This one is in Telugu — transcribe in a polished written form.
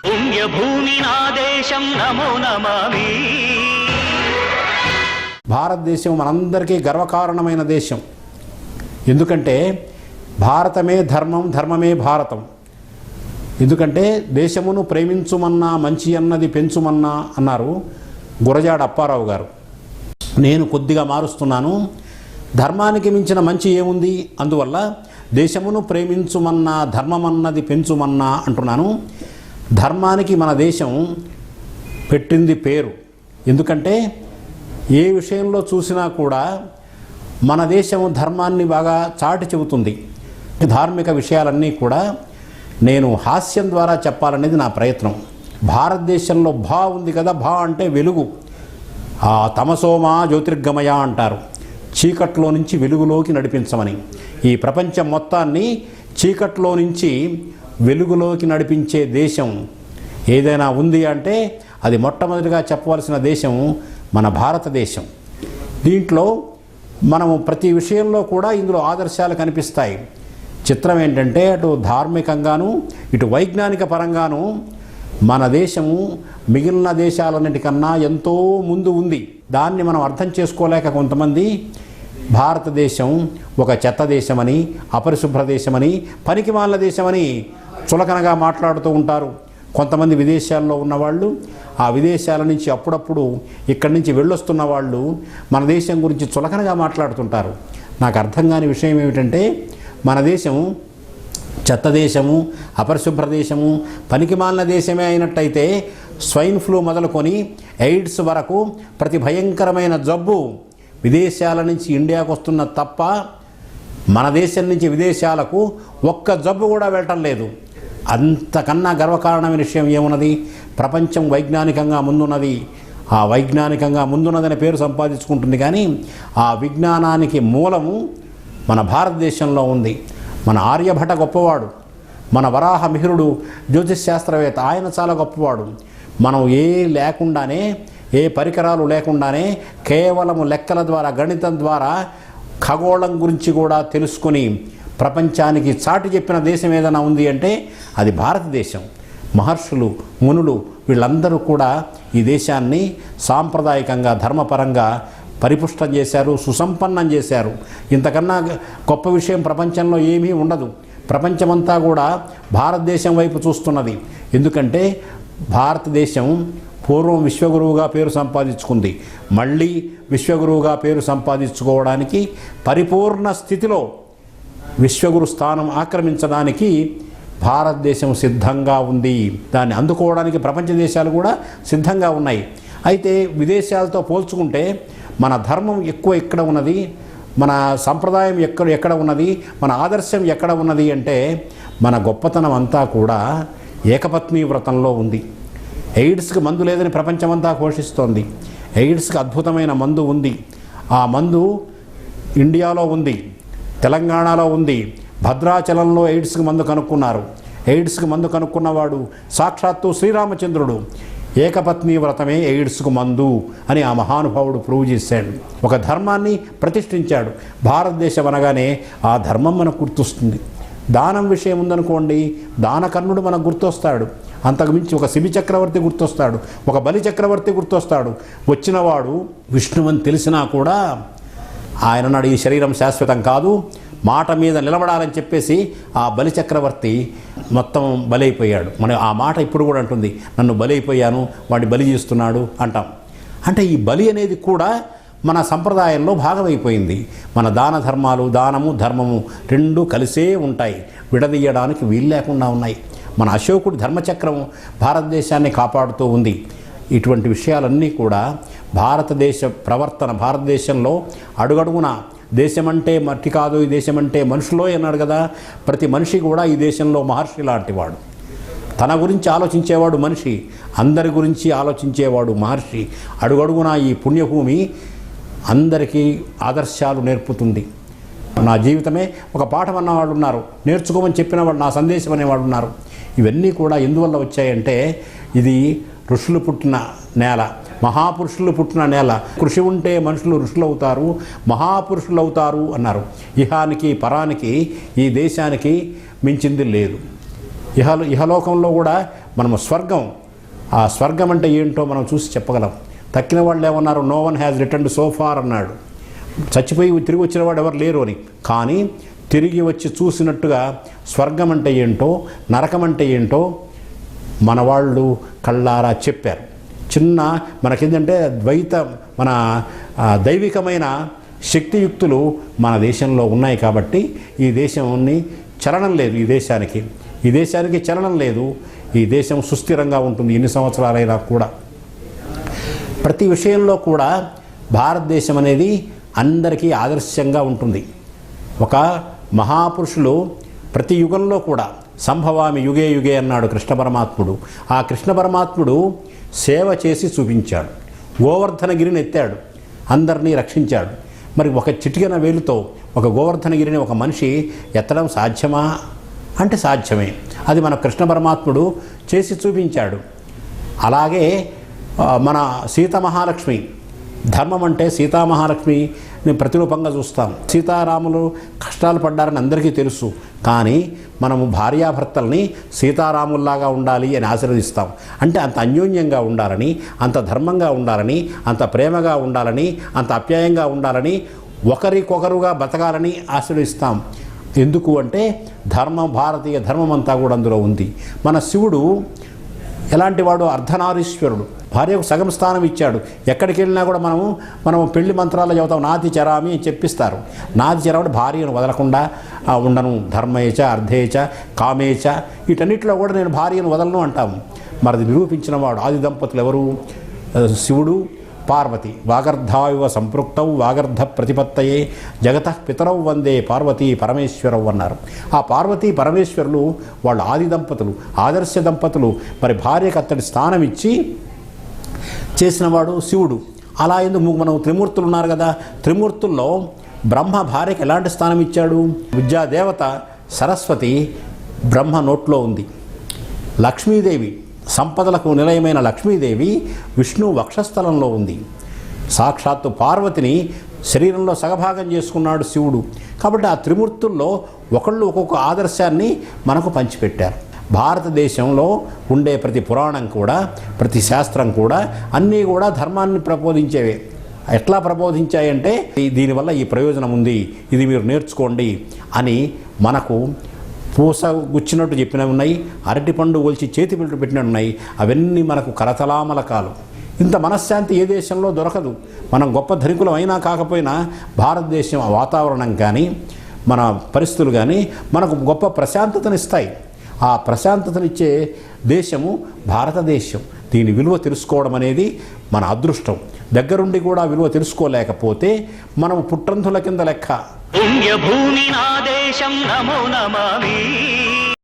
పుణ్యభూమి నా దేశం నమో నమామి. భారతదేశం మనందరికీ గర్వకారణమైన దేశం. ఎందుకంటే భారతమే ధర్మం, ధర్మమే భారతం. ఎందుకంటే దేశమును ప్రేమించుమన్నా మంచి అన్నది పెంచుమన్నా అన్నారు గురజాడ అప్పారావు గారు. నేను కొద్దిగా మారుస్తున్నాను. ధర్మానికి మించిన మంచి ఏముంది, అందువల్ల దేశమును ప్రేమించుమన్నా ధర్మమన్నది పెంచుమన్నా అంటున్నాను. ధర్మానికి మన దేశం పెట్టింది పేరు. ఎందుకంటే ఏ విషయంలో చూసినా కూడా మన దేశం ధర్మాన్ని బాగా చాటి చెబుతుంది. ధార్మిక విషయాలన్నీ కూడా నేను హాస్యం ద్వారా చెప్పాలనేది నా ప్రయత్నం. భారతదేశంలో భా ఉంది కదా, భా అంటే వెలుగు. ఆ తమసోమా జ్యోతిర్గమయ అంటారు, చీకట్లో నుంచి వెలుగులోకి నడిపించమని. ఈ ప్రపంచం మొత్తాన్ని చీకట్లో నుంచి వెలుగులోకి నడిపించే దేశం ఏదైనా ఉంది అంటే అది మొట్టమొదటిగా చెప్పవలసిన దేశం మన భారతదేశం. దీంట్లో మనము ప్రతి విషయంలో కూడా ఇందులో ఆదర్శాలు కనిపిస్తాయి. చిత్రం ఏంటంటే అటు ధార్మికంగాను ఇటు వైజ్ఞానిక పరంగాను మన దేశము మిగిలిన దేశాలన్నిటికన్నా ఎంతో ముందు ఉంది. దాన్ని మనం అర్థం చేసుకోలేక కొంతమంది భారతదేశం ఒక చెత్త దేశమని, అపరిశుభ్ర దేశమని, పనికిమాలిన దేశమని చులకనగా మాట్లాడుతూ ఉంటారు. కొంతమంది విదేశాల్లో ఉన్నవాళ్ళు, ఆ విదేశాల నుంచి అప్పుడప్పుడు ఇక్కడి నుంచి వెళ్ళొస్తున్న వాళ్ళు మన దేశం గురించి చులకనగా మాట్లాడుతుంటారు. నాకు అర్థం కాని విషయం ఏమిటంటే మన దేశం చెత్త దేశము, అపరిశుభ్ర దేశము, పనికిమాలిన దేశమే అయినట్టయితే స్వైన్ ఫ్లూ మొదలుకొని ఎయిడ్స్ వరకు ప్రతి భయంకరమైన జబ్బు విదేశాల నుంచి ఇండియాకు వస్తున్న తప్ప మన దేశం నుంచి విదేశాలకు ఒక్క జబ్బు కూడా వెళ్ళటం లేదు. అంతకన్నా గర్వకారణమైన విషయం ఏమున్నది? ప్రపంచం వైజ్ఞానికంగా ముందున్నది. ఆ వైజ్ఞానికంగా ముందున్నదనే పేరు సంపాదించుకుంటుంది, కానీ ఆ విజ్ఞానానికి మూలము మన భారతదేశంలో ఉంది. మన ఆర్యభట గొప్పవాడు, మన వరాహ మిహిరుడు జ్యోతిష్ శాస్త్రవేత్త, ఆయన చాలా గొప్పవాడు. మనం లేకుండానే, ఏ పరికరాలు లేకుండానే కేవలము లెక్కల ద్వారా, గణితం ద్వారా ఖగోళం గురించి కూడా తెలుసుకొని ప్రపంచానికి చాటి చెప్పిన దేశం ఏదైనా ఉంది అంటే అది భారతదేశం. మహర్షులు, మునులు వీళ్ళందరూ కూడా ఈ దేశాన్ని సాంప్రదాయకంగా, ధర్మపరంగా పరిపుష్టం చేశారు, సుసంపన్నం చేశారు. ఇంతకన్నా గొప్ప విషయం ప్రపంచంలో ఏమీ ఉండదు. ప్రపంచమంతా కూడా భారతదేశం వైపు చూస్తున్నది. ఎందుకంటే భారతదేశం పూర్వం విశ్వగురువుగా పేరు సంపాదించుకుంది. మళ్ళీ విశ్వగురువుగా పేరు సంపాదించుకోవడానికి, పరిపూర్ణ స్థితిలో విశ్వగురు స్థానం ఆక్రమించడానికి భారతదేశం సిద్ధంగా ఉంది. దాన్ని అందుకోవడానికి ప్రపంచ దేశాలు కూడా సిద్ధంగా ఉన్నాయి. అయితే విదేశాలతో పోల్చుకుంటే మన ధర్మం ఎక్కువ ఎక్కడ ఉన్నది, మన సంప్రదాయం ఎక్కడ ఉన్నది, మన ఆదర్శం ఎక్కడ ఉన్నది అంటే మన గొప్పతనం అంతా కూడా ఏకపత్ని వ్రతంలో ఉంది. ఎయిడ్స్కి మందు లేదని ప్రపంచమంతా ఘోషిస్తోంది. ఎయిడ్స్కి అద్భుతమైన మందు ఉంది. ఆ మందు ఇండియాలో ఉంది, తెలంగాణలో ఉంది. భద్రాచలంలో ఎయిడ్స్కి మందు కనుక్కున్నారు. ఎయిడ్స్కి మందు కనుక్కున్నవాడు సాక్షాత్తు శ్రీరామచంద్రుడు. ఏకపత్ని వ్రతమే ఎయిడ్స్కు మందు అని ఆ మహానుభావుడు ప్రూవ్ చేశాడు. ఒక ధర్మాన్ని ప్రతిష్ఠించాడు. భారతదేశం అనగానే ఆ ధర్మం మనకు గుర్తొస్తుంది. దానం విషయం ఉందనుకోండి, దానకర్ణుడు మనకు గుర్తొస్తాడు. అంతకుమించి ఒక శిబి చక్రవర్తి గుర్తొస్తాడు, ఒక బలి చక్రవర్తి గుర్తొస్తాడు. వచ్చినవాడు విష్ణువని తెలిసినా కూడా ఆయన నాడు ఈ శరీరం శాశ్వతం కాదు, మాట మీద నిలబడాలని చెప్పేసి ఆ బలి చక్రవర్తి మొత్తం బలైపోయాడు. మనం ఆ మాట ఇప్పుడు కూడా అంటుంది, నన్ను బలైపోయాను, వాడిని బలి చేస్తున్నాడు అంటాం. అంటే ఈ బలి అనేది కూడా మన సంప్రదాయంలో భాగమైపోయింది. మన దాన ధర్మాలు, దానము ధర్మము రెండూ కలిసే ఉంటాయి, విడదీయడానికి వీలు లేకుండా ఉన్నాయి. మన అశోకుడి ధర్మచక్రం భారతదేశాన్ని కాపాడుతూ ఉంది. ఇటువంటి విషయాలన్నీ కూడా భారతదేశ ప్రవర్తన, భారతదేశంలో అడుగడుగున దేశమంటే మట్టి కాదు, ఈ దేశమంటే మనుషులో అన్నాడు కదా. ప్రతి మనిషి కూడా ఈ దేశంలో మహర్షి లాంటివాడు. తన గురించి ఆలోచించేవాడు మనిషి, అందరి గురించి ఆలోచించేవాడు మహర్షి. అడుగడుగున ఈ పుణ్యభూమి అందరికీ ఆదర్శాలు నేర్పుతుంది. నా జీవితమే ఒక పాఠం అన్నవాళ్ళు ఉన్నారు, నేర్చుకోమని చెప్పినవాడు నా సందేశం అనేవాడు ఉన్నారు. ఇవన్నీ కూడా ఎందువల్ల వచ్చాయంటే ఇది ఋషులు పుట్టిన నేల, మహాపురుషులు పుట్టిన నేల. కృషి ఉంటే మనుషులు ఋషులు అవుతారు, మహాపురుషులు అవుతారు అన్నారు. ఇహానికి పరానికి ఈ దేశానికి మించింది లేదు. ఇహలోకంలో కూడా మనము స్వర్గం, ఆ స్వర్గం అంటే ఏంటో మనం చూసి చెప్పగలం. తక్కిన వాళ్ళు ఏమన్నారు, no one has returned so far అన్నాడు. చచ్చిపోయి తిరిగి వచ్చిన వాడు ఎవరు లేరు అని. కానీ తిరిగి వచ్చి చూసినట్టుగా స్వర్గం అంటే ఏంటో, నరకం అంటే ఏంటో మన వాళ్ళు కళ్ళారా చెప్పారు. చిన్న మనకేంటంటే మన దైవికమైన శక్తియుక్తులు మన దేశంలో ఉన్నాయి కాబట్టి ఈ దేశాన్ని చలనం లేదు. ఈ దేశానికి చలనం లేదు. ఈ దేశం సుస్థిరంగా ఉంటుంది ఎన్ని సంవత్సరాలైనా కూడా. ప్రతి విషయంలో కూడా భారతదేశం అనేది అందరికీ ఆదర్శంగా ఉంటుంది. ఒక మహాపురుషులు ప్రతి యుగంలో కూడా సంభవామి యుగే యుగే అన్నాడు కృష్ణ పరమాత్ముడు. ఆ కృష్ణ పరమాత్ముడు సేవ చేసి చూపించాడు. గోవర్ధనగిరిని ఎత్తాడు, అందరినీ రక్షించాడు. మరి ఒక చిటికెన వేలుతో ఒక గోవర్ధనగిరిని ఒక మనిషి ఎత్తడం సాధ్యమా అంటే సాధ్యమే. అది మన కృష్ణ పరమాత్ముడు చేసి చూపించాడు. అలాగే మన సీతమహాలక్ష్మి, ధర్మం అంటే సీతామహాలక్ష్మిని ప్రతిరూపంగా చూస్తాం. సీతారాములు కష్టాలు పడ్డారని అందరికీ తెలుసు. కానీ మనము భార్యాభర్తల్ని సీతారాముల్లాగా ఉండాలి అని ఆశీర్వదిస్తాం. అంటే అంత అన్యోన్యంగా ఉండాలని, అంత ధర్మంగా ఉండాలని, అంత ప్రేమగా ఉండాలని, అంత అప్యాయంగా ఉండాలని, ఒకరికొకరుగా బతకాలని ఆశీర్వదిస్తాం. ఎందుకు అంటే ధర్మం, భారతీయ ధర్మం అంతా కూడా అందులో ఉంది. మన శివుడు ఎలాంటి వాడు, అర్ధనారీశ్వరుడు. భార్యకు సగం స్థానం ఇచ్చాడు. ఎక్కడికి వెళ్ళినా కూడా మనము పెళ్లి మంత్రాలు చదువుతాం, నాతి చరామి అని చెప్పిస్తారు. నాతి చరామి భార్యను వదలకుండా ఉండను, ధర్మేచ అర్ధేచ కామేచ, వీటన్నిటిలో కూడా నేను భార్యను వదలను అంటాము. మరి అది నిరూపించిన వాడు ఆది దంపతులు ఎవరు? శివుడు, పార్వతి. వాగర్ధాయువ సంపృక్తౌ వాగర్ధ ప్రతిపత్తయే జగతః పితరౌ వందే పార్వతీ పరమేశ్వరవు అన్నారు. ఆ పార్వతీ పరమేశ్వరులు వాళ్ళు ఆది దంపతులు, ఆదర్శ దంపతులు. మరి భార్యకు అతడి స్థానం ఇచ్చి చేసినవాడు శివుడు. అలా ఎందుకు మనం త్రిమూర్తులు ఉన్నారు కదా, త్రిమూర్తుల్లో బ్రహ్మ భార్యకు ఎలాంటి స్థానం ఇచ్చాడు? విద్యాదేవత సరస్వతి బ్రహ్మ నోట్లో ఉంది. లక్ష్మీదేవి, సంపదలకు నిలయమైన లక్ష్మీదేవి విష్ణు వక్షస్థలంలో ఉంది. సాక్షాత్తు పార్వతిని శరీరంలో సగభాగం చేసుకున్నాడు శివుడు. కాబట్టి ఆ త్రిమూర్తుల్లో ఒకళ్ళు ఒక్కొక్క ఆదర్శాన్ని మనకు పంచిపెట్టారు. భారతదేశంలో ఉండే ప్రతి పురాణం కూడా, ప్రతి శాస్త్రం కూడా అన్నీ కూడా ధర్మాన్ని ప్రబోధించేవే. ఎట్లా ప్రబోధించాయంటే దీనివల్ల ఈ ప్రయోజనం ఉంది, ఇది మీరు నేర్చుకోండి అని మనకు పూస గుచ్చినట్టు చెప్పినవి ఉన్నాయి, అరటిపండు ఒలిచి చేతి పిల్లలు పెట్టినవి ఉన్నాయి. అవన్నీ మనకు కరతలామలకాలు. ఇంత మనశ్శాంతి ఏ దేశంలో దొరకదు. మనం గొప్ప ధనికులం అయినా కాకపోయినా భారతదేశం వాతావరణం కానీ మన పరిస్థితులు కానీ మనకు గొప్ప ప్రశాంతతనిస్తాయి. ఆ ప్రశాంతతనిచ్చే దేశము భారతదేశం. దీని విలువ తెలుసుకోవడం అనేది మన అదృష్టం. దగ్గరుండి కూడా విలువ తెలుసుకోలేకపోతే మనం పుట్రంధుల కింద లెక్క. పుణ్యభూమి నా దేశం నమో నమామి.